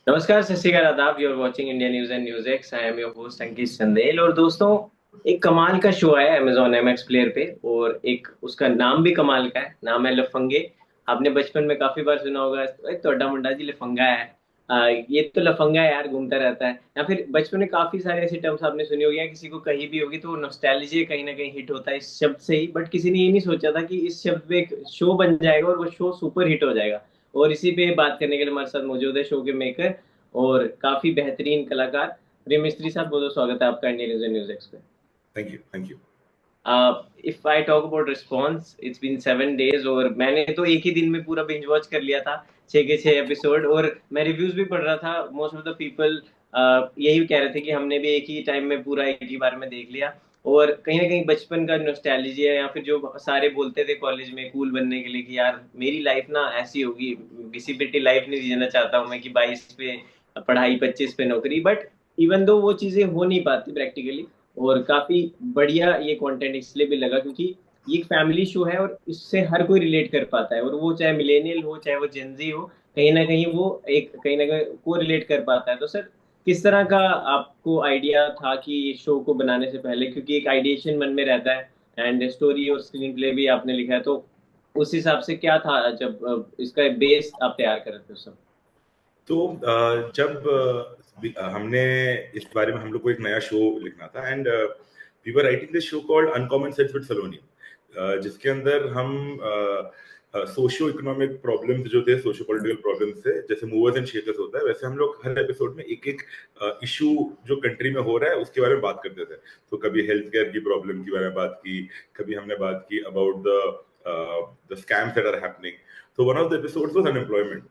नमस्कार, सत श्री अकाल, आदाब। You are watching India News and News X. I am your host Ankit Chandel. और दोस्तों, एक कमाल का शो आया अमेजॉन एमएक्स प्लेयर पे, और एक उसका नाम भी कमाल का है। नाम है लफंगे। आपने बचपन में काफी बार सुना होगा, एक तोड़ा मुंडा जी लफंगा है। ये तो लफंगा है यार, घूमता रहता है। या फिर बचपन में काफी सारे ऐसे टर्म्स आपने सुनी होगी, या किसी को कहीं भी होगी तो नॉस्टैल्जिया कहीं ना कहीं हिट होता है इस शब्द से ही। बट किसी ने ये नहीं सोचा था कि इस शब्द पे एक शो बन जाएगा और वो शो सुपर हिट हो जाएगा। और इसी पे बात करने के लिए हमारे साथ मौजूद है शो के मेकर और काफी बेहतरीन कलाकार प्रेम मिस्त्री साहब। बहुत बहुत स्वागत है आपका Indian News and News X पे। Thank you, thank you. If I talk about response, it's been 7 days और मैंने तो एक ही दिन में पूरा बिंज वॉच कर लिया था, 6 के 6 एपिसोड। और मैं रिव्यूज भी पढ़ रहा था, मोस्ट ऑफ द पीपल यही कह रहे थे कि हमने भी एक ही टाइम में पूरा एक ही बार में देख लिया। और कहीं ना कहीं बचपन का नॉस्टैल्जिया, या फिर जो सारे बोलते थे कॉलेज में कूल बनने के लिए कि यार मेरी लाइफ ना ऐसी होगी, घिसी पिटी लाइफ नहीं जीना चाहता हूँ मैं कि 22 पे पढ़ाई 25 पे नौकरी। बट इवन दो वो चीजें हो नहीं पाती प्रैक्टिकली। और काफी बढ़िया ये कंटेंट इसलिए भी लगा क्योंकि ये एक फैमिली शो है और इससे हर कोई रिलेट कर पाता है, और वो चाहे मिलेनियल हो चाहे वो जेंजी हो, कहीं ना कहीं वो एक कहीं ना कहीं को रिलेट कर पाता है। तो सर, किस तरह का आपको आइडिया था कि ये शो को बनाने से पहले, क्योंकि एक आइडिएशन मन में रहता है एंड स्टोरी और स्क्रीन प्ले भी आपने लिखा है, तो उस हिसाब से क्या था जब इसका बेस आप तैयार कर रहे थे उस समय? तो जब हमने इस बारे में हम लोग को एक नया शो लिखना था and we were writing this show called Uncommon Sense with Saloni, जिसके अंदर हम सोशियो इकोनॉमिक प्रॉब्लम्स जो थे, सोशियो पॉलिटिकल प्रॉब्लम्स थे, जैसे मूवर्स एंड शेकर्स होता है, वैसे हम लोग हर एपिसोड में एक एक इशू जो कंट्री में हो रहा है उसके बारे में बात करते थे। तो कभी हेल्थ केयर की प्रॉब्लम के बारे में बात की, कभी हमने बात की about the scams that are happening. तो one of the episodes was unemployment.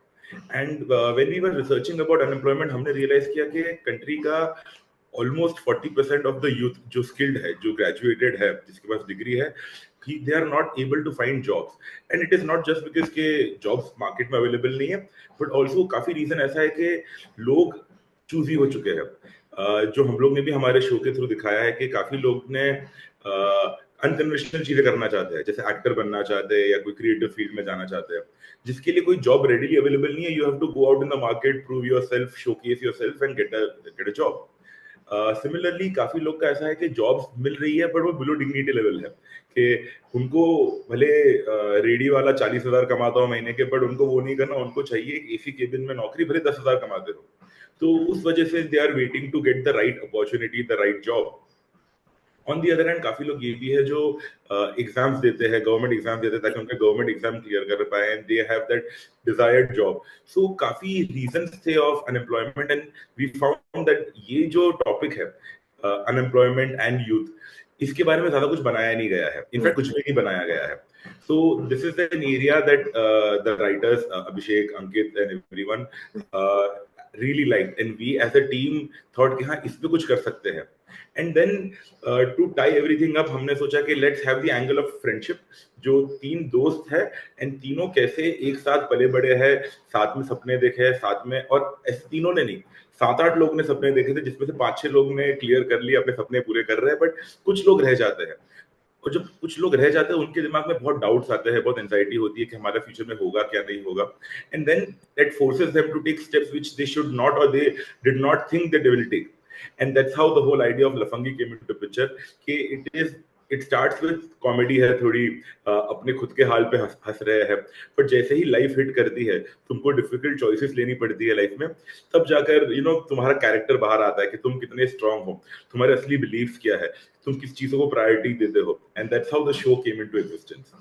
And when we were researching about unemployment, हमने रियलाइज किया कि कंट्री का ऑलमोस्ट 40% ऑफ द यूथ जो स्किल्ड है, जो ग्रेजुएटेड है, जिसके पास डिग्री है, they are not able to find jobs. And it is not just because के जॉब्स मार्केट में अवेलेबल नहीं है, बट ऑल्सो काफी रीजन ऐसा है कि लोग चूजी हो चुके हैं। जो हम लोग ने भी हमारे शो के थ्रू दिखाया है कि काफी लोग ने अनकन्वेंशनल चीजें करना चाहते हैं, जैसे एक्टर बनना चाहते हैं या कोई क्रिएटिव फील्ड में जाना चाहते हैं, जिसके लिए कोई जॉब रेडीली अवेलेबल नहीं है। You have to go out in the market, prove yourself, showcase yourself and get a job. Similarly काफी लोग का ऐसा है कि जॉब्स मिल रही है बट वो बिलो डिग्निटी लेवल है, कि उनको भले रेडी वाला 40,000 कमाता हो महीने के, बट उनको वो नहीं करना, उनको चाहिए एक एसी केबिन में नौकरी, भले 10,000 कमाते हो। तो उस वजह से they are waiting to get the right opportunity, the right job. On the other hand काफी लोग ये भी है जो एग्जाम्स देते हैं, गवर्नमेंट एग्जाम देते हैं, ताकि उनका गवर्नमेंट एग्जाम क्लियर कर पाए and they have that desired job. So काफी रीजंस थे of unemployment, and we found that ये जो टॉपिक है, अनएम्प्लॉयमेंट एंड यूथ, इसके बारे में ज्यादा कुछ बनाया नहीं गया है, इनफैक्ट कुछ भी नहीं बनाया गया है। So this is an area that the writers Abhishek, Ankit, and everyone uh, really liked, and we as a team thought कि हाँ इस पे कुछ कर सकते हैं। And then to tie everything up, हमने सोचा कि let's have the angle of friendship. जो तीन दोस्त है एंड तीनों कैसे एक साथ पले बड़े हैं, साथ में सपने देखे हैं साथ में, और ऐसे तीनों ने नहीं, 7-8 लोग ने सपने देखे थे, जिसमें से 5-6 लोग ने क्लियर कर लिए, अपने सपने पूरे कर रहे हैं, बट कुछ लोग रह जाते हैं। और जब कुछ लोग रह जाते हैं उनके दिमाग में बहुत डाउट्स आते हैं, बहुत एंजाइटी होती है कि हमारा फ्यूचर में होगा क्या, नहीं होगा। And then that forces them to take steps which they should not, और they did not think that they will take. And that's how the whole idea of Lafangey came into picture, कि it starts with comedy है थोड़ी, अपने खुद के हाल पे हंस रहे हैं, बट जैसे ही लाइफ हिट करती है, तुमको डिफिकल्ट चॉइसेस लेनी पड़ती है लाइफ में, तब जाकर तुम्हारा कैरेक्टर बाहर आता है कि तुम कितने स्ट्रांग हो, तुम्हारे असली बिलीव्स क्या है, तुम किस चीजों को प्रायोरिटी देते हो। And that's how the show came into existence.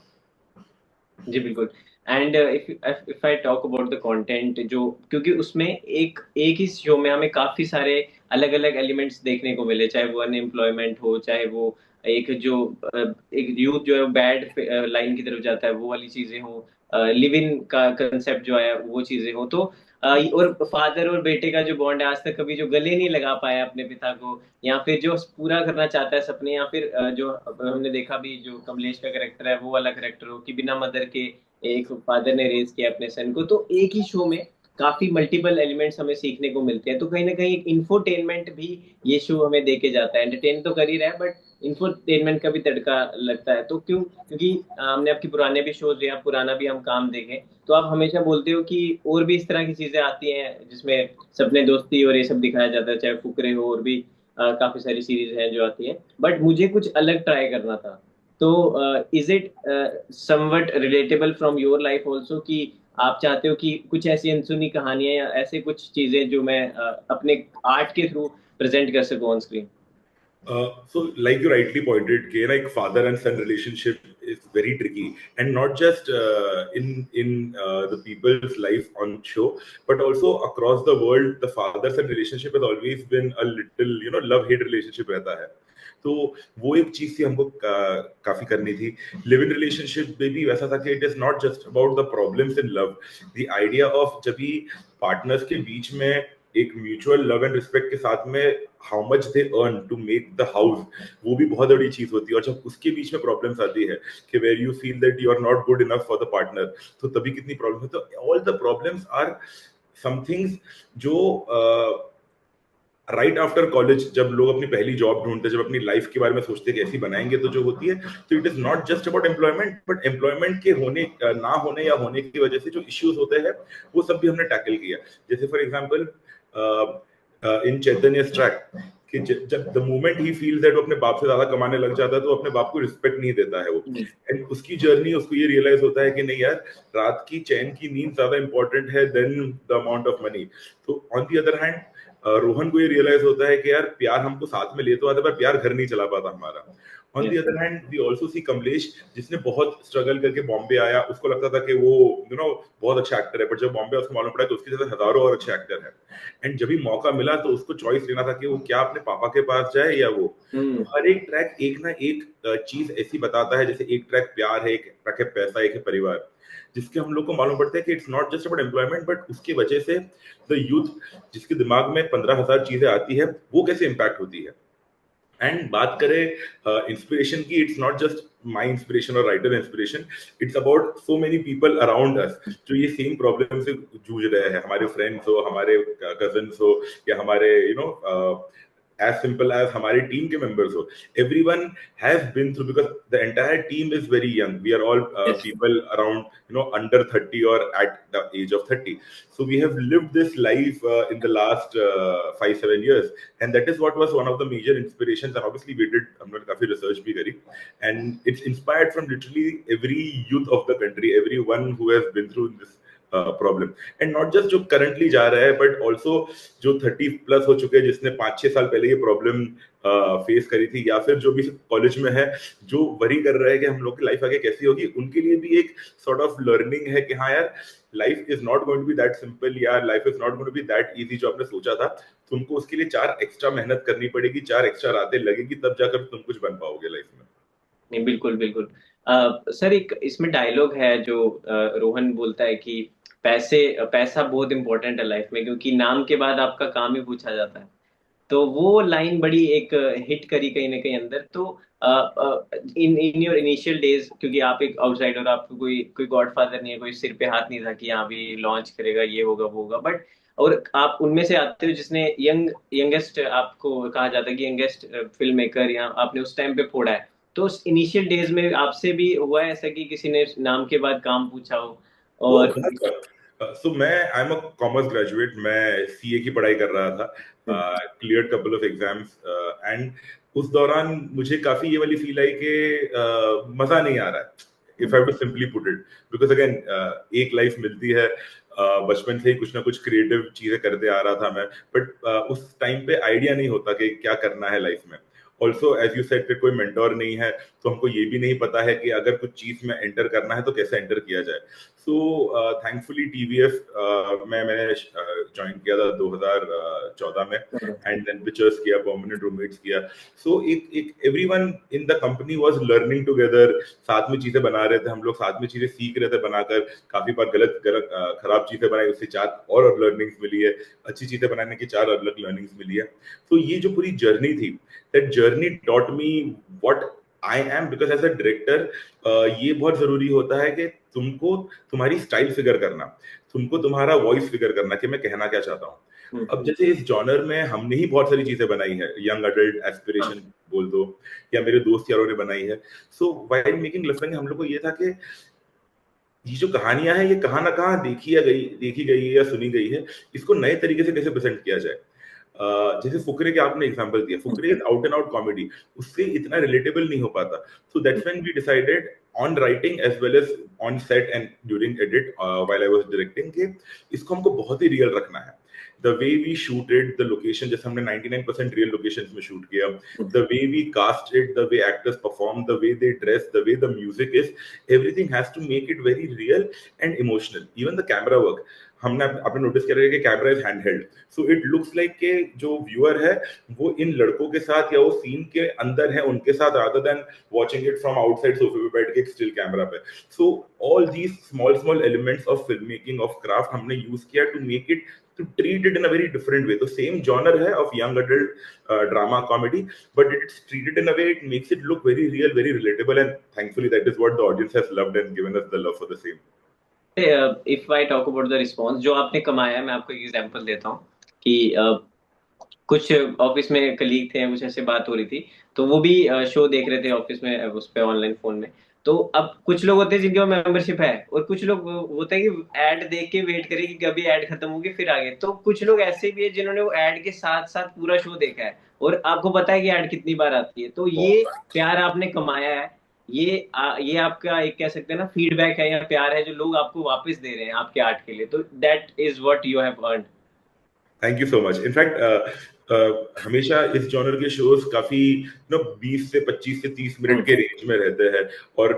जी बिल्कुल। And if if I talk about the content, जो क्योंकि उसमें एक एक ही शो में हमें काफी सारे अलग अलग एलिमेंट्स देखने को मिले, चाहे वो अनएम्प्लॉयमेंट हो, चाहे वो एक जो एक यूथ जो है बैड लाइन की तरफ जाता है वो वाली चीजें हो, लिव इन का कंसेप्ट जो आया वो चीजें हो, तो और फादर और बेटे का जो बॉन्ड है, आज तक कभी जो गले नहीं लगा पाया अपने पिता को, या फिर जो पूरा करना चाहता है सपने, या फिर जो हमने देखा भी जो कमलेश का करेक्टर है वो वाला करेक्टर हो कि बिना मदर के एक फादर ने रेज किया अपने सन को। तो एक ही शो में काफी मल्टीपल एलिमेंट्स हमें सीखने को मिलते हैं। तो कहीं ना कहीं एक इंफोटेनमेंट भी ये शो हमें दे के जाता है। एंटरटेन तो कर ही रहा है बट इंफोटेनमेंट का भी तड़का लगता है। तो क्यों? क्योंकि हमने आपके पुराने भी शोज या पुराना भी हम काम देखे, तो आप हमेशा बोलते हो कि और भी इस तरह की चीजें आती हैं जिसमें सपने दोस्ती और ये सब दिखाया जाता है, चाहे फुकरे हो और भी काफी सारी सीरीज हैं जो आती हैं। बट मुझे कुछ अलग ट्राई करना था। तो is it somewhat relatable from your life also, कि आप चाहते हो कि कुछ ऐसी अनसुनी कहानियां या ऐसे कुछ चीजें जो मैं अपने आर्ट के थ्रू प्रेजेंट कर सकूं on screen? So, like you rightly pointed, K, like father and son relationship is very tricky, and not just in the people's life on show, but also across the world. The father son relationship has always been a little, love hate relationship रहता है. तो वो एक चीज थी हमको काफी करनी थी. लिव इन रिलेशनशिप में भी वैसा था कि it is not just about the problems in love. The idea of जब भी पार्टनर्स के बीच में एक म्यूचुअल लव एंड रिस्पेक्ट के साथ में how much they earn to make the house, वो भी बहुत बड़ी चीज होती है. और जब उसके बीच में प्रॉब्लम्स आती है कि where you feel that you are not good enough for the partner, तो तभी कितनी प्रॉब्लम है. तो all the problems are somethings जो राइट आफ्टर कॉलेज जब लोग अपनी पहली जॉब ढूंढते, जब अपनी लाइफ के बारे में सोचते कैसी बनाएंगे, तो जो होती है, तो it is not just about employment, but employment के होने ना होने या होने की वजह से जो इश्यूज होते हैं वो सब भी हमने टैकल किया. जैसे for example in Chaitanya track, कि जब the moment he feel that वो अपने बाप से ज्यादा कमाने लग जाता है तो अपने बाप को रिस्पेक्ट नहीं देता है वो. एंड उसकी जर्नी, उसको ये रियलाइज होता है कि नहीं यार, रात की चैन की नींद ज्यादा इंपॉर्टेंट है than the amount of money. तो on the other hand Rohan को ये रियलाइज होता है कि यार प्यार हमको साथ में ले तो आता, पर प्यार घर नहीं चला पाता हमारा. On the other hand we also see Kamlesh, जिसने बहुत स्ट्रगल करके बॉम्बे आया. उसको लगता था कि वो बहुत अच्छा एक्टर है, बट जब बॉम्बे उसको मालूम पड़ा तो उसके जैसे हजारों और अच्छे एक्टर है. एंड जब भी मौका मिला तो उसको चॉइस लेना था कि वो क्या अपने पापा के पास जाए या वो. तो हर एक ट्रैक एक ना एक चीज ऐसी बताता है. जैसे एक ट्रैक प्यार है, एक ट्रैक है पैसा, एक है परिवार, जिसके हम लोग को मालूम पड़ता है कि it's not just about employment, but उसकी वजह से द यूथ जिसके दिमाग में 15,000 चीजें आती है वो कैसे इम्पैक्ट होती है. एंड बात करें इंस्पिरेशन की, it's not just my inspiration और writer inspiration, it's about so many people around us जो ये सेम प्रॉब्लम से जूझ रहे हैं. हमारे फ्रेंड्स हो, हमारे कजन्स हो, या हमारे as simple as हमारी टीम के members हो. Everyone has been through, because the entire team is very young. We are all people around under 30 or at the age of 30. So we have lived this life in the last 5-7 years, and that is what was one of the major inspirations. And obviously we did हमने काफी research भी करी, and it's inspired from literally every youth of the country, everyone who has been through this problem. And not just जो currently जा रहा है, but also जो 30+ हो चुके हैं, जिसने 5-6 साल पहले ये प्रॉब्लम फेस करी थी, या फिर जो भी कॉलेज में है जो वरी कर रहा है कि हम लोग की लाइफ आगे कैसी होगी, उनके लिए भी एक सॉर्ट ऑफ लर्निंग है कि हाँ यार, life is not going to be that simple, यार life is not going to be that easy जो आपने सोचा था. तुमको उसके लिए 4 एक्स्ट्रा मेहनत करनी पड़ेगी, 4 एक्स्ट्रा रातें लगेगी, तब जाकर तुम कुछ बन पाओगे लाइफ में. नहीं, बिल्कुल बिल्कुल। सर, एक इसमें डायलॉग है जो रोहन बोलता है कि पैसा बहुत इंपॉर्टेंट है लाइफ में, क्योंकि नाम के बाद आपका काम ही पूछा जाता है। तो वो लाइन बड़ी एक हिट करी कहीं ना कहीं अंदर। तो इन इन योर इनिशियल डेज, क्योंकि आप एक आउटसाइडर, आपको कोई कोई गॉडफादर नहीं है, कोई सिर पे हाथ नहीं था कि यहाँ भी लॉन्च करेगा, ये होगा वो होगा, बट और आप उनमें से आते हो जिसने यंगेस्ट, आपको कहा जाता है कि यंगेस्ट फिल्म मेकर, या आपने उस टाइम पे फोड़ा है। तो इनिशियल डेज में आपसे भी हुआ है ऐसा कि किसी ने नाम के बाद काम पूछा हो? वो और सो मैं I am a commerce graduate, मैं सीए की पढ़ाई कर रहा था, clear couple of exams, and उस दौरान मुझे काफी ये वाली फील आई कि मजा नहीं आ रहा है, if I to simply put it, because again एक लाइफ मिलती है. बचपन से ही कुछ ना कुछ क्रिएटिव चीजें करते आ रहा था मैं, बट उस टाइम पे आइडिया नहीं होता कि क्या करना है लाइफ में. ऑल्सो एज यू सेड कि कोई मेंटोर नहीं है, तो हमको ये भी नहीं पता है कि अगर कुछ चीज में एंटर करना है तो कैसे एंटर किया जाए. सो थैंकफुली टीवीएफ मैंने ज्वाइन किया था 2014 में, एंड देन पिक्चर्स किया, परमानेंट रूममेट्स किया. सो एक everyone in the company was learning together, साथ में चीजें बना रहे थे हम लोग, साथ में चीजें सीख रहे थे बनाकर. काफी बार गलत खराब चीजें बनाई, उससे 4 और लर्निंग्स मिली है. अच्छी चीजें बनाने की 4 अलग लर्निंग्स मिली है. तो ये जो पूरी जर्नी थी, that journey taught me what I am, because as a director ये बहुत जरूरी होता है कि तुमको तुम्हारी स्टाइल फिगर करना, तुमको तुम्हारा वॉइस फिगर करना कि मैं कहना क्या चाहता हूँ। अब जैसे इस जॉनर में हमने ही बहुत सारी चीजें बनाई है, यंग अडल्ट एस्पिरेशन बोल दो, या मेरे दोस्त यारों ने बनाई है। सो व्हाइल मेकिंग लफंगे हम लोग को ये था कि ये जो कहानियां हैं ये कहाँ ना कहाँ देखी गई है या सुनी गई है, इसको नए तरीके से कैसे प्रेजेंट किया जाए। जैसे फुकरे के आपने एग्जांपल दिया, Fukrey is out and out comedy, उससे इतना रिलेटेबल नहीं हो पाता। So that's when we decided on writing as well as on set and during edit while I was directing कि इसको हमको बहुत ही रियल रखना है। The way we shooted the location, जैसे हमने 99% रियल लोकेशंस में शूट किया, the way we cast it, the way actors perform, the way they dress, the way the music is, everything has to make it very real and emotional. Even the camera work, हमने आपने notice किया कि camera is handheld, so it looks like के जो viewer है वो इन लड़कों के साथ या वो सीन के अंदर है उनके साथ, rather than watching it from outside सोफे पे बैठ के एक स्टिल कैमरा पे। So all these small small elements of film making of craft हमने यूज किया to make it, to treat it in a very different way. The same genre hai of young adult drama comedy, but it's treated in a way it makes it look very real, very relatable, and thankfully that is what the audience has loved and given us the love for the same. If I talk about the response जो आपने कमाया है, मैं आपको एक example देता हूँ कि कुछ ऑफिस में कलीग थे, मुझे ऐसे बात हो रही थी, तो वो भी शो देख रहे थे ऑफिस में उस पे ऑनलाइन फोन में। तो अब कुछ लोग होते हैं जिनके पास मेंबरशिप है, और कुछ लोग होता है कि ऐड देख के वेट करे कि कभी ऐड खत्म होगी फिर आगे। तो कुछ लोग ऐसे भी है जिन्होंने वो ऐड के साथ साथ पूरा शो देखा है, और आपको पता है कि ऐड कितनी बार आती है। तो ये प्यार आपने कमाया है, ये आपका एक कह सकते हैं ना फीडबैक है या प्यार है जो लोग आपको वापस दे रहे हैं आपके आर्ट के लिए। तो that is what you have earned. Thank you so much. In fact हमेशा इस जॉनर के शोज काफी 20 से 25 से 30 मिनट के रेंज में रहते हैं और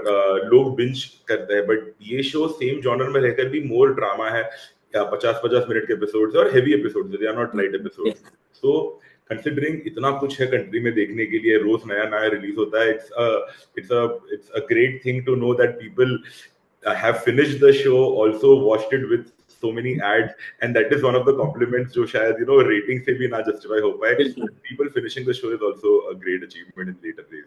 लोग बिंज करते हैं, बट ये शो सेम जॉनर में रहकर भी मोर ड्रामा है, 50-50 मिनट के एपिसोड्स और heavy episodes, they are not light episodes. So considering इतना कुछ है कंट्री में देखने के लिए, रोज नया नया रिलीज होता है, it's a great thing to know that people have finished the show, also watched it with so many ads, and that is one of the compliments जो शायद rating से भी ना justify हो पाए। People finishing the show is also a great achievement in later days.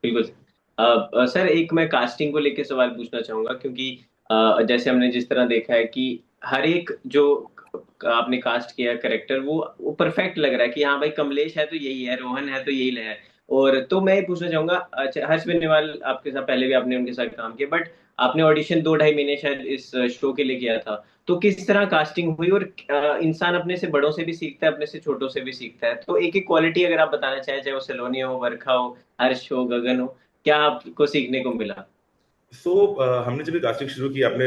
बिल्कुल। Sir एक मैं कास्टिंग को लेके सवाल पूछना चाहूंगा, क्योंकि जैसे हमने जिस तरह देखा है कि हर एक जो आपने कास्ट किया करेक्टर वो परफेक्ट लग रहा है कि हाँ भाई कमलेश है तो यही है, रोहन है तो यही है। और तो मैं ये पूछना चाहूंगा, अच्छा हर्ष बेनीवाल आपके साथ पहले भी आपने उनके साथ काम किया, बट आपने ऑडिशन 2-2.5 महीने शायद इस शो के लिए किया था। तो किस तरह कास्टिंग हुई? और इंसान अपने से बड़ों से भी सीखता है, अपने से छोटों से भी सीखता है, तो एक एक क्वालिटी अगर आप बताना चाहें, चाहे वो सलोनी हो, वर्खा हो, हर्ष हो, गगन हो, क्या आपको सीखने को मिला? सो हमने जब कास्टिंग शुरू की, आपने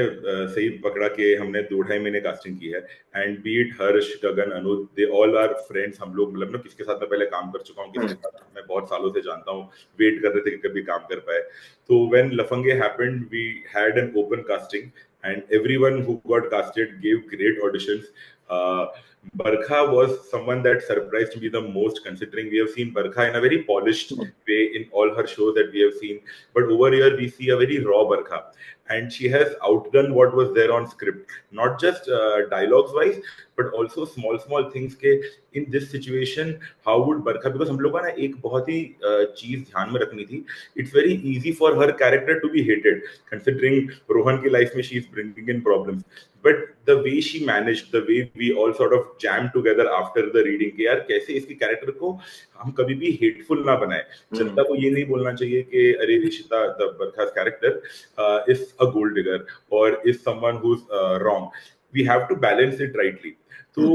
सही पकड़ा कि हमने 2-2.5 महीने कास्टिंग की है, and be it Harsh, Gagan, Anuj, they all are friends. हम लोग मतलब किसके साथ मैं पहले काम कर चुका हूँ, किसके साथ मैं बहुत सालों से जानता हूँ, वेट कर रहे थे कि कभी काम कर पाए। तो when Lafangey happened we had an open casting and everyone who got casted gave great auditions. Barkha was someone that surprised me the most, considering we have seen Barkha in a very polished way in all her shows that we have seen, but over here we see a very raw Barkha, and she has outdone what was there on script, not just dialogues wise but also small things के in this situation how would Barkha, because हम लोग का ना एक बहुत ही चीज ध्यान में रखनी थी, it's very easy for her character to be hated considering Rohan की life में she is bringing in problems, but the way she managed, the way we all sort of jammed together after the reading कि यार कैसे इसकी character को हम कभी भी हेटफुल ना बनाए। जनता को ये नहीं बोलना चाहिए कि अरे Rishita the Barkha's character is a gold digger or is someone who's wrong. We have to balance it rightly. तो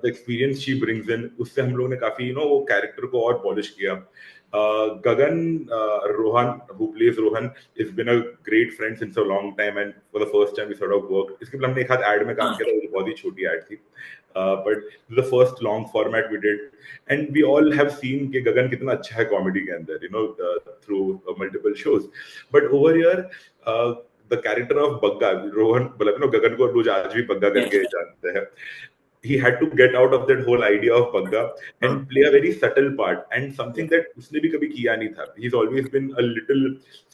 the experience she brings in, उससे हम लोगों ने काफी वो कैरेक्टर को और पॉलिश किया। Gagan, Rohan, who plays Rohan, has been a great friend since a long time, and for the first time we sort of worked. इसके पहले हमने एक हाथ ad में काम किया था, वो बहुत ही छोटी ad थी, but the first long format we did, and we all have seen कि Gagan कितना अच्छा है comedy के अंदर, through multiple shows. But over here, the character of Bagga, Rohan, मतलब Gagan को रोज आज भी Bagga करके जानते हैं। he had to get out of that whole idea of Bagga and play a very subtle part, and something that उसने भी कभी किया नहीं था. He's always been a little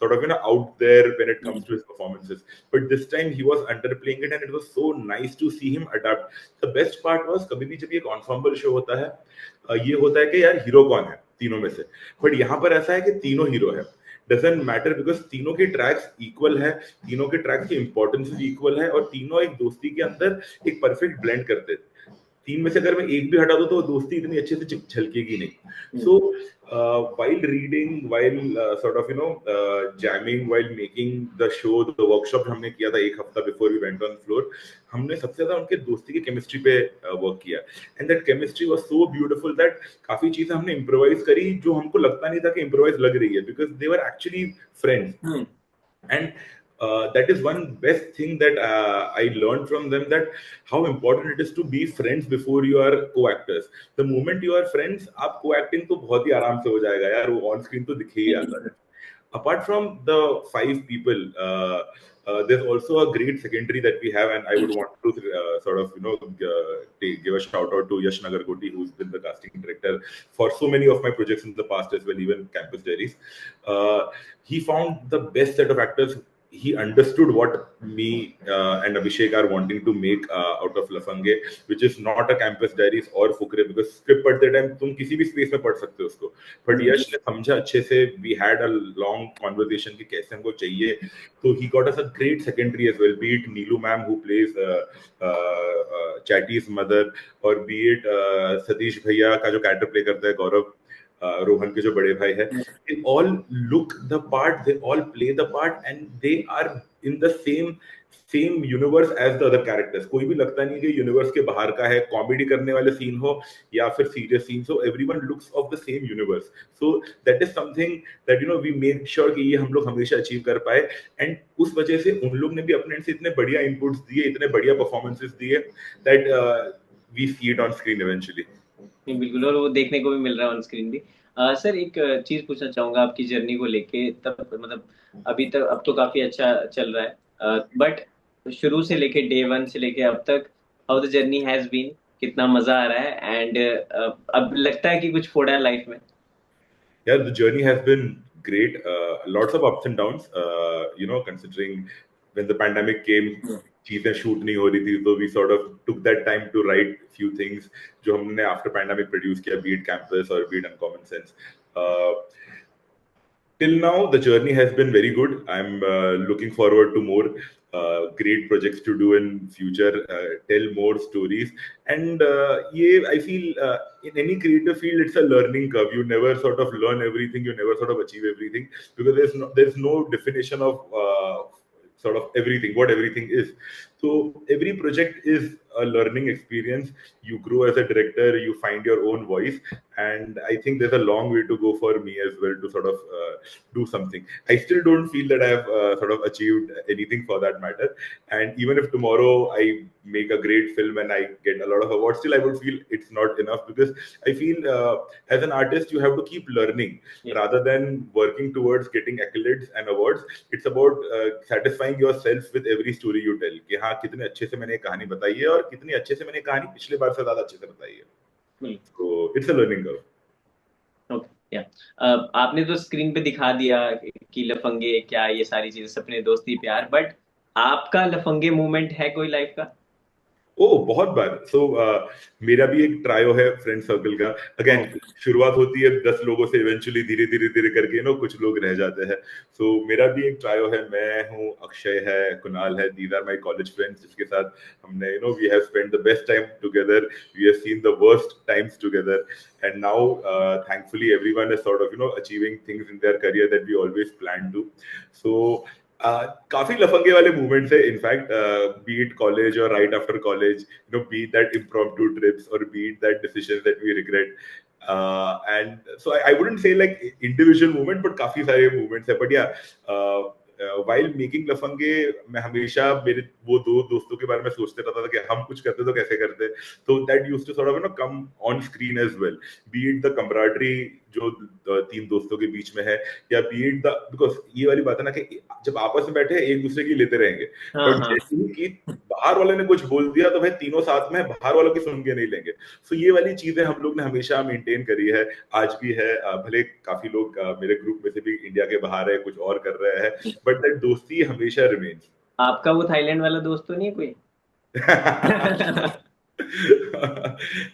sort of out there when it comes to his performances, but this time he was underplaying it and it was so nice to see him adapt. The best part was कभी भी जब ये एक ensemble show होता है, ये होता है कि यार हीरो कौन है तीनों में से, बट यहाँ पर ऐसा है कि तीनों हीरो है. डजेंट मैटर बिकॉज तीनों के ट्रैक्स इक्वल है, तीनों के ट्रैक्स की इंपॉर्टेंस भी इक्वल है, और तीनों एक दोस्ती के अंदर एक परफेक्ट ब्लेंड करते हैं. तीन में से अगर मैं एक भी हटा दूं तो दोस्ती इतनी अच्छे से झलकेगी नहीं. सो while reading, while sort of jamming, while making the show, the workshop हमने किया था एक हफ्ता before we went on floor, हमने सबसे ज्यादा उनके दोस्ती की केमिस्ट्री पे वर्क किया, and that chemistry was so beautiful that काफी चीजें हमने इम्प्रोवाइज करी जो हमको लगता नहीं था कि इम्प्रोवाइज लग रही है, because they were actually friends. And that is one best thing that I learned from them, that how important it is to be friends before you are co-actors. The moment you are friends, आप co-acting तो बहुत ही आराम से हो जाएगा यार, वो on screen तो दिखे ही आता है. Apart from the 5 people, there's also a great secondary that we have, and I would want to sort of give a shout out to Yash Nagarkoti, who's been the casting director for so many of my projects in the past as well, even Campus Diaries. He found the best set of actors. He understood what me and Abhishek are wanting to make out of Lafange, which is not a Campus Diaries or Fukre, because script पढ़ते time तुम किसी भी space में पढ़ सकते हो उसको, but यश ने समझा अच्छे से. We had a long conversation कि कैसे हमको चाहिए, तो he got us a great secondary as well, be it Neelu ma'am who plays Chatty's mother, or be it Satish भैया का जो कैरेक्टर प्ले करता है गौरव, रोहन के जो बड़े भाई है. They all look the part, they all play the part, and they are in the same universe as the other characters. कोई भी लगता नहीं कि यूनिवर्स के बाहर का है. कॉमेडी करने वाले सीन हो या फिर सीरियस सीन हो, everyone looks of the same universe. So that is something that we make sure कि ये हम लोग हमेशा अचीव कर पाए, and उस वजह से उन लोग ने भी अपने से इतने बढ़िया इनपुट्स दिए, इतने बढ़िया परफॉर्मेंसेस दिए, that we see it on screen eventually. नहीं बिल्कुल, और वो देखने को भी मिल रहा है ऑन स्क्रीन भी. सर एक चीज पूछना चाहूंगा आपकी जर्नी को लेके. तब मतलब अभी तक अब तो काफी अच्छा चल रहा है, बट शुरू से लेके डे 1 से लेके अब तक how the journey has been, कितना मजा आ रहा है, एंड अब लगता है कि कुछ फोड़ा है लाइफ में? Yeah, the journey has been great. Lots of ups and downs. Considering when the pandemic came, चीजें शूट नहीं हो रही थी, तो we sort of took that time to write few things जो हमने after pandemic produce किया, be it Campus or be it Uncommon Sense. Till now, the journey has been very good. I'm looking forward to more great projects to do in future, tell more stories, and I feel in any creative field it's a learning curve. You never sort of learn everything, you never sort of achieve everything, because there's no definition of sort of everything, what everything is. So every project is a learning experience. You grow as a director, you find your own voice, and I think there's a long way to go for me as well to sort of do something. I still don't feel that I have sort of achieved anything for that matter, and even if tomorrow I make a great film and I get a lot of awards, still I would feel it's not enough, because I feel as an artist you have to keep learning. Rather than working towards getting accolades and awards, it's about satisfying yourself with every story you tell, कि हाँ कितने अच्छे से मैंने कहानी बताई है और कितनी अच्छे से मैंने कहानी पिछले बार से ज्यादा अच्छे से बताई है. So it's a learning curve. Okay, yeah. आपने तो स्क्रीन पे दिखा दिया कि लफंगे क्या, ये सारी चीजें, सपने, दोस्ती, प्यार, बट आपका लफंगे मोमेंट है कोई लाइफ का? बहुत बार. सो मेरा भी एक ट्रायो है फ्रेंड सर्कल का. अगेन शुरुआत होती है 10 लोगों से, इवेंचुअली धीरे धीरे धीरे करके कुछ लोग रह जाते हैं. सो मेरा भी एक ट्रायो है. मैं हूँ, अक्षय है, कुणाल है. These are my college friends जिसके साथ हमने we have spent the best time together, we have seen the worst times together, and now thankfully everyone is sort of achieving things in their career that we always planned to. So काफी लफंगे वाले movements है in fact, be it college और right after college, be that impromptu trips और be it that decisions that we regret, and so I wouldn't say like individual movement, but काफी सारे movements है. But या while making लफंगे मैं हमेशा मेरे वो दो दोस्तों के बारे में सोचते रहता था कि हम कुछ करते तो कैसे करते. So that used to sort of come on screen as well, be it the camaraderie जो तीन दोस्तों के बीच में है, या बी इट द, बिकॉज ये वाली बात है ना कि जब आपस में बैठे एक दूसरे की लेते रहेंगे, हाँ बट हाँ। जैसे ही कि बाहर वाले ने कुछ बोल दिया तो भाई तीनों साथ में बाहर वालों की सुन के नहीं लेंगे। सो ये वाली चीजें हम लोग ने हमेशा मेंटेन करी है, आज भी है। भले काफी लोग मेरे ग्रुप में से भी इंडिया के बाहर है, कुछ और कर रहे हैं, बट दैट दोस्ती हमेशा रिमेन्स। आपका वो थाईलैंड वाला दोस्त तो नहीं है कोई?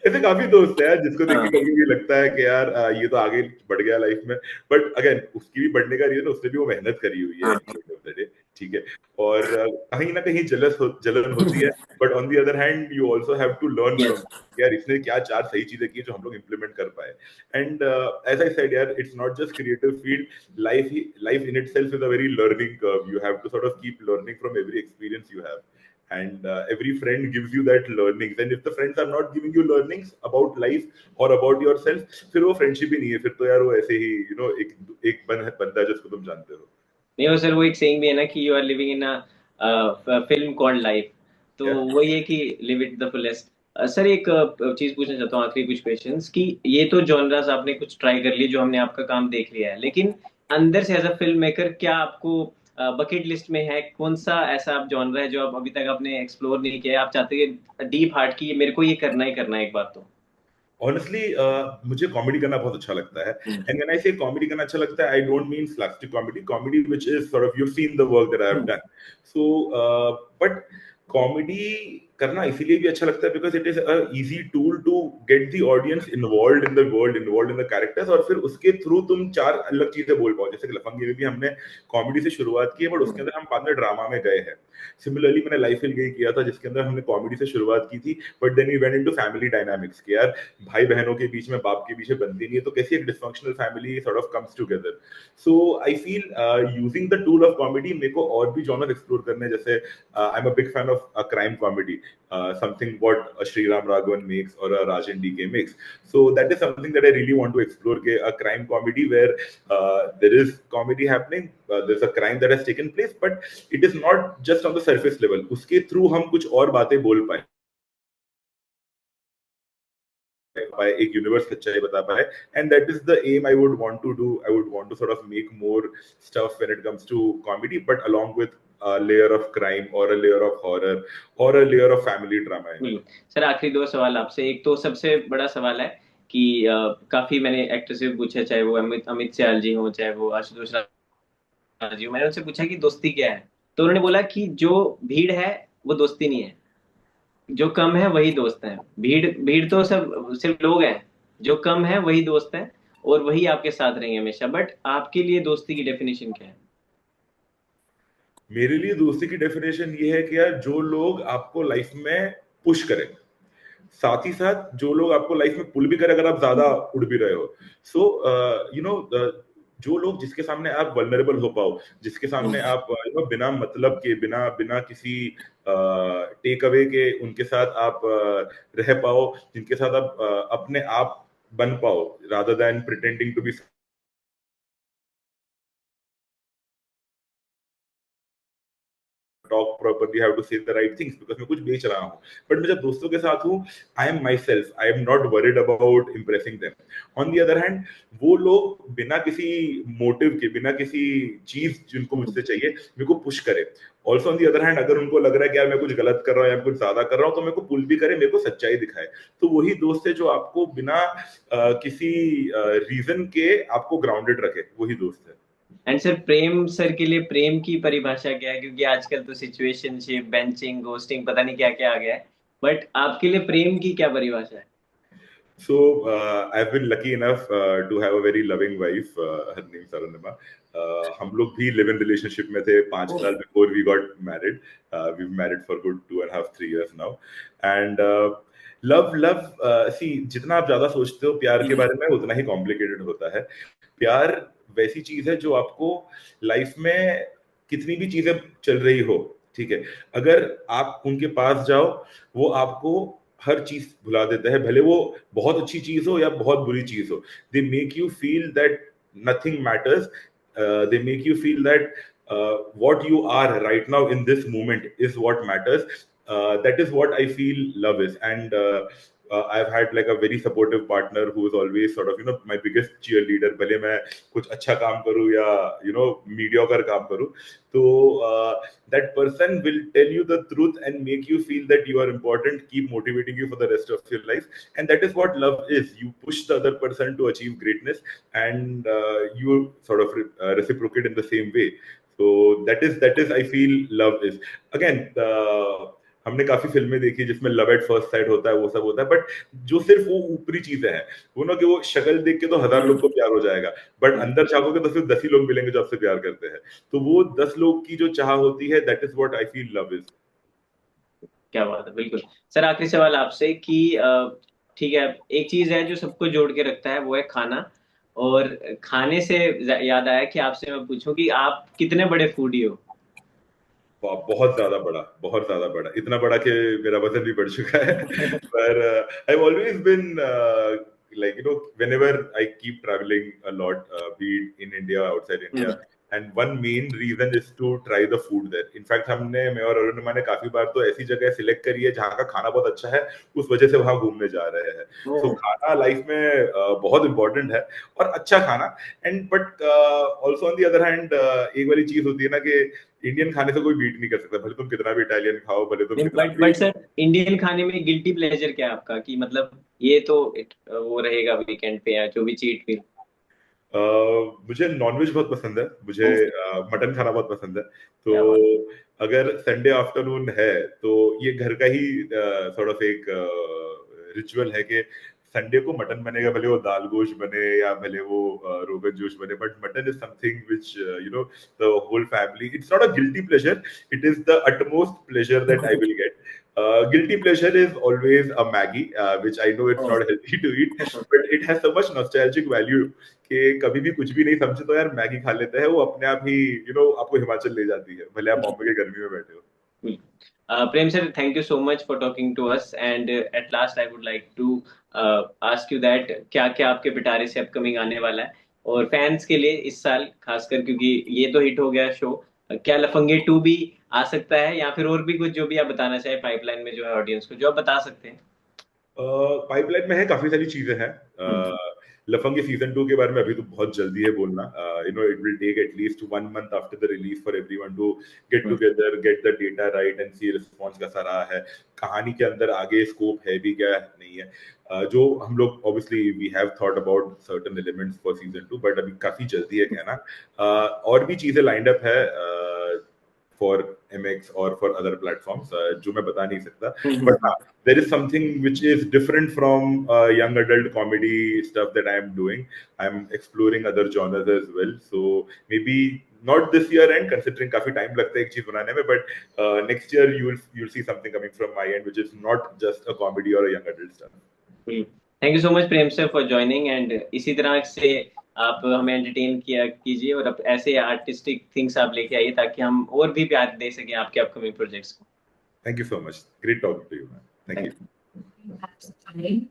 ऐसे काफी दोस्त है जिसको देख के हाँ। कभी भी लगता है कि यार ये तो आगे बढ़ गया लाइफ में, बट अगेन उसकी भी बढ़ने का रीजन, उसने भी वो मेहनत करी हुई है at the end of the day, ठीक है। और कहीं ना कहीं जलन होती है, but on the other hand you also have to learn yes. From, यार इसने क्या चार सही चीजें की जो हम लोग इम्प्लीमेंट कर पाए। एंड एज आई सेड यार, it's not just creative field, life in itself is a very learning curve, you have to sort of keep learning from every experience you have, and every friend gives you that learnings, and if the friends are not giving you learnings about life or about yourself, फिर वो friendship ही नहीं है, फिर तो यार वो ऐसे ही एक बंदा जिसको तुम जानते हो। नहीं, वो सर वो एक सेइंग भी है ना कि you are living in a film called life. तो क्या? वही है कि live it the fullest. Sir एक चीज पूछना चाहता हूँ, आखिरी कुछ क्वेश्चंस कि ये तो जॉनरास आपने कुछ ट्राई कर लिए, जो हमने आपका काम देख लिया है, लेकिन अंदर से एज अ फिल्म मेकर क्या आपको बकेट लिस्ट में है कौन सा ऐसा आप जॉनरा है जो आप अभी तक आपने एक्सप्लोर नहीं किया है, आप चाहते हैं डीप हार्ट की मेरे को ये करना है एक बार तो? ऑनेस्टली मुझे कॉमेडी करना बहुत अच्छा लगता है, एंड व्हेन आई से कॉमेडी करना अच्छा लगता है, I don't mean slapstick comedy, comedy which is sort of, you have seen the work that I have hmm. Done. So but comedy करना इसीलिए भी अच्छा लगता है because it is a easy tool to get the audience involved in the world, involved in the characters, और फिर उसके through तुम चार अलग चीजें बोल पाओ। जैसे कि लफंगे में भी हमने कॉमेडी से शुरुआत की है, बट उसके अंदर हम बाद में ड्रामा में गए हैं। सिमिलरली मैंने लाइफ फिल यही किया था, जिसके अंदर हमने कॉमेडी से शुरुआत की थी, but then we went into family dynamics कि यार भाई बहनों के बीच में बाप के पीछे बनती नहीं है, तो कैसी एक dysfunctional family sort of comes together. So I feel using the tool of comedy मेरे को और भी जॉनर एक्सप्लोर करने, जैसे I am a big fan of crime comedy, something what a Sriram Raghavan makes or a Rajan DK makes. So that is something that I really want to explore, a crime comedy where there is comedy happening, there's a crime that has taken place, but it is not just on the surface level. उसके through हम कुछ और बातें बोल पाए, एक universe सच्चाई बता पाए, and that is the aim I would want to do. I would want to sort of make more stuff when it comes to comedy, but along with a layer of crime or a layer of horror or a layer of family drama in it. Sir आखिरी दो सवाल आपसे। एक तो सबसे बड़ा सवाल है कि काफी मैंने एक्टर से भी पूछा, चाहे वो अमित अमित सियाल जी हो, चाहे वो आशुतोष राणा जी हो, मैंने उनसे पूछा कि दोस्ती क्या है, तो उन्होंने बोला कि जो भीड़ है वो दोस्ती नहीं है, जो कम है वही दोस्त है। भीड़ भीड़ तो सब सिर्फ लोग हैं, जो कम है वही दोस्त है, और वही आपके साथ रहेंगे हमेशा। बट आपके लिए दोस्ती की डेफिनेशन क्या है? मेरे लिए दोस्ती की डेफिनेशन ये है कि यार जो लोग आपको लाइफ में पुश करें, साथ ही साथ जो लोग आपको लाइफ में पुल भी करें अगर आप ज्यादा उड़ भी रहे हो। सो जो लोग जिसके सामने आप वल्नरेबल हो पाओ, जिसके सामने आप बिना मतलब के, बिना बिना किसी टेक अवे के उनके साथ आप रह पाओ, जिनके साथ आप अपने आप बन पाओ, rather than pretending to be talk properly, have to say the right things, because मैं कुछ बेच रहा हूँ। बट मैं जब दोस्तों के साथ हूँ, I am my self, I am not worried about impressing them. On the other hand, वो लोग बिना किसी मोटिव के, बिना किसी चीज जिनको मुझसे चाहिए, मेरे को पुश करे। Also on the other hand, अगर उनको लग रहा है कि यार मैं कुछ गलत कर रहा हूँ या कुछ ज्यादा कर रहा हूँ, तो मेरे को पुल भी करे, मेरे को सच्चाई दिखाए। तो वही दोस्त है जो आपको बिना किसी रीजन के आपको ग्राउंडेड रखे, वही दोस्त है। एंड सर प्रेम, सर के लिए प्रेम की परिभाषा क्या है? क्योंकि आजकल तो सिचुएशनशिप, बेंचिंग, घोस्टिंग, पता नहीं क्या क्या आ गया है, बट आपके लिए प्रेम की क्या परिभाषा है? So I've been lucky enough to have a very loving wife. Her name is Arunima. हम लोग भी लिव इन रिलेशनशिप में थे 5 साल before we got married. We married for good 2.5-3 years now. And love love see, जितना आप ज्यादा सोचते हो प्यार के बारे में, उतना ही कॉम्प्लिकेटेड होता है। प्यार वैसी चीज है जो आपको लाइफ में कितनी भी चीजें चल रही हो, ठीक है, अगर आप उनके पास जाओ, वो आपको हर चीज भुला देता है, भले वो बहुत अच्छी चीज हो या बहुत बुरी चीज हो। They make you feel that nothing matters, they make you feel that what you are right now in this moment is what matters. That is what I feel love is, and I've had like a very supportive partner who is always sort of, you know, my biggest cheerleader. भले मैं कुछ अच्छा काम करूँ या, you know, mediocre काम करूँ, तो that person will tell you the truth and make you feel that you are important, keep motivating you for the rest of your life. And that is what love is. You push the other person to achieve greatness, and you sort of reciprocate in the same way. So that is I feel love is. Again, हमने काफी फिल्में देखी जिसमें love at first sight होता है, वो सब होता है, बट जो सिर्फ वो ऊपरी चीजें हैं, वो ना कि वो शक्ल देख के तो 1000 लोग को प्यार हो जाएगा, बट अंदर झांकोगे तो सिर्फ 10 ही लोग मिलेंगे जो आपसे प्यार करते हैं। तो वो 10 लोग की जो चाह होती है, that is what I feel love is. क्या बात है, बिल्कुल। सर आखिरी सवाल आपसे कि ठीक है, एक चीज है जो सबको जोड़ के रखता है, वो है खाना। और खाने से याद आया कि आपसे मैं पूछूं कि आप कितने बड़े फूडी हो? बहुत ज्यादा बड़ा, बहुत ज्यादा बड़ा, इतना बड़ा कि मेरा वजन भी बढ़ चुका है। पर I have always been like, you know, whenever I keep traveling a lot, be it in India, outside India, and one main reason is to try the food there. In fact, मैं और अरुणिमा ने काफी बार तो ऐसी जगह select करी है जहाँ का खाना बहुत अच्छा है, उस वजह से वहां घूमने जा रहे हैं। So खाना लाइफ में बहुत इंपॉर्टेंट है, और अच्छा खाना। And but also on the other hand, एक वाली चीज होती है ना कि इंडियन खाने से कोई बीट नहीं कर सकता, भले तुम कितना भी इटालियन खाओ, भले तुम कितना बट सर, इंडियन खाने में गिल्टी प्लेजर क्या है आपका, कि मतलब ये तो वो रहेगा वीकेंड पे या जो भी चीट मील? मुझे नॉनवेज बहुत पसंद है, मुझे मटन खाना बहुत पसंद है। क्या तो बात। अगर संडे आफ्टरनून है तो ये घर का ही सॉर्ट ऑफ एक रिचुअल है कि संडे को मटन बनेगा, भले वो दाल गोश्त बने या भले वो रोगन जोश बने, but mutton is something which, you know, the whole family, it's not a guilty pleasure, it is the utmost pleasure that I will get. Guilty pleasure is always a Maggie, which I know it's not healthy to eat, but it has so much nostalgic value कि कभी भी कुछ भी नहीं समझे तो यार Maggi खा लेते हैं, वो अपने आप ही, you know, आपको हिमाचल ले जाती है, भले आप बॉम्बे के गर्मी में बैठे हो। Prem sir, thank you so much for talking to us. And at last, I would like to ask you that क्या क्या आपके पिटारे से अपकमिंग आने वाला है, और फैंस के लिए इस साल खासकर, क्योंकि ये तो हिट हो गया शो, क्या लफंगे 2 भी आ सकता है, या फिर और भी कुछ जो भी आप बताना चाहे पाइपलाइन में जो है ऑडियंस को, जो आप बता सकते हैं? पाइपलाइन में है, काफी सारी चीजें हैं। लफंगे सीजन 2 के बारे में अभी तो बहुत जल्दी है बोलना। You know, it will take at least 1 month after the release for everyone to get together, get the data right and see response कैसा रहा है, कहानी के अंदर आगे स्कोप है भी क्या नहीं है। जो हम लोग obviously we have thought about certain elements for season 2, but अभी काफी जल्दी है कहना। और भी चीजें लाइंड अप है फॉर MX और फॉर अदर प्लेटफॉर्म्स, जो मैं बता नहीं सकता, but there is something which is different from young adult comedy stuff that I am doing. I'm exploring other genres as well, so maybe not this year end, considering काफी time लगता है एक चीज बनाने में, but next year you'll see something coming from my end which is not just a comedy or a young adult stuff. Thank you so much Prem sir for joining, and इसी तरह से आप हमें एंटरटेन किया कीजिए, और अब ऐसे आर्टिस्टिक थिंग्स आप लेके आइए ताकि हम और भी प्यार दे सकें आपके अपकमिंग प्रोजेक्ट्स को। Thank you so much. Great talking to you, man. Thank you.